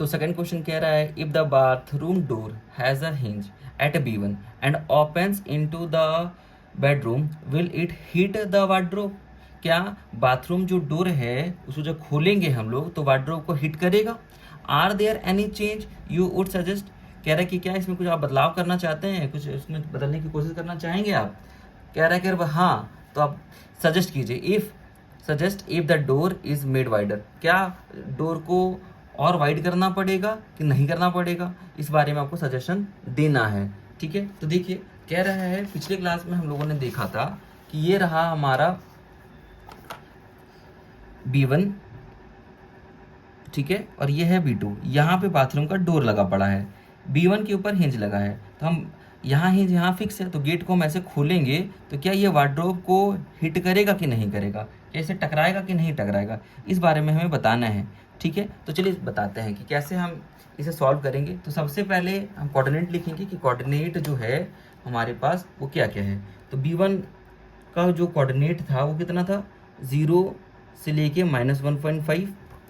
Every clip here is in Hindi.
तो सेकंड क्वेश्चन कह रहा है if the bathroom door has a hinge at B1 and opens into the bedroom will it hit the wardrobe. क्या बाथरूम जो डोर है उसको जब खोलेंगे हम लोग तो वार्डरोब को हीट करेगा। Are there any change you would suggest. कह रहा है कि क्या इसमें कुछ आप बदलाव करना चाहते हैं, कुछ इसमें बदलने की कोशिश करना चाहेंगे आप। कह रहा है कि हाँ, तो आप सजेस्ट कीजिए। If the door is made wider. क्या डोर को और वाइड करना पड़ेगा कि नहीं करना पड़ेगा, इस बारे में आपको सजेशन देना है। ठीक है, तो देखिए कह रहा है पिछले क्लास में हम लोगों ने देखा था कि ये रहा हमारा B1, ठीक है, और ये है B2। यहाँ पे बाथरूम का डोर लगा पड़ा है, B1 के ऊपर हिंज लगा है, तो हम यहाँ हिंज यहाँ फिक्स है, तो गेट को हम ऐसे खोलेंगे तो क्या ये वार्डरोब को हिट करेगा कि नहीं करेगा, क्या इसे टकराएगा कि नहीं टकराएगा, इस बारे में हमें बताना है। ठीक है, तो चलिए बताते हैं कि कैसे हम इसे सॉल्व करेंगे। तो सबसे पहले हम कोऑर्डिनेट लिखेंगे कि कोऑर्डिनेट जो है हमारे पास वो क्या क्या है। तो B1 का जो कोऑर्डिनेट था वो कितना था, 0 से लेके -1.5।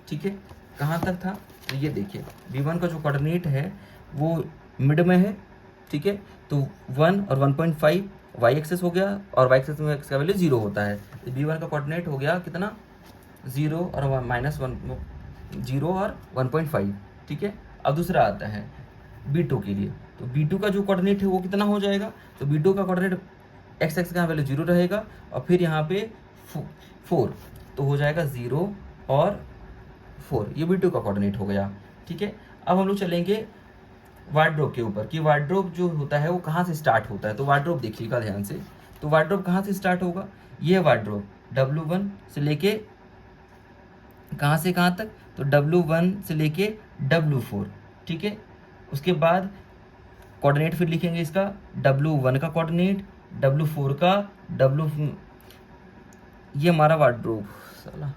ठीक है, कहाँ तक था, तो ये देखिए B1 का जो कोऑर्डिनेट है वो मिड में है। ठीक है, तो 1 और 1.5 वाई एक्सेस हो गया, और वाई एक्सेस में एक्स का वैल्यू 0 होता है, तो B1 का कोऑर्डिनेट हो गया कितना, 0 और -1, 0 और 1.5। ठीक है, अब दूसरा आता है B2 के लिए। तो B2 का जो कोऑर्डिनेट है वो कितना हो जाएगा, तो B2 का कोऑर्डिनेट एक्स एक्स का वैल्यू 0 रहेगा, और फिर यहाँ पे 4, तो हो जाएगा 0 और 4, ये B2 का कोऑर्डिनेट हो गया। ठीक है, अब हम लोग चलेंगे वार्डरोब के ऊपर कि वार्डरोब जो होता है वो कहाँ से स्टार्ट होता है। तो वार्डरोब देखिएगा ध्यान से, तो वार्डरोब कहाँ से स्टार्ट होगा, ये वार्डरोब W1 से लेके कहाँ से कहाँ तक, तो W1 से लेके W4। ठीक है, उसके बाद कोऑर्डिनेट फिर लिखेंगे इसका, W1 का कोऑर्डिनेट, W4 का, W, ये हमारा वार्डरोब साला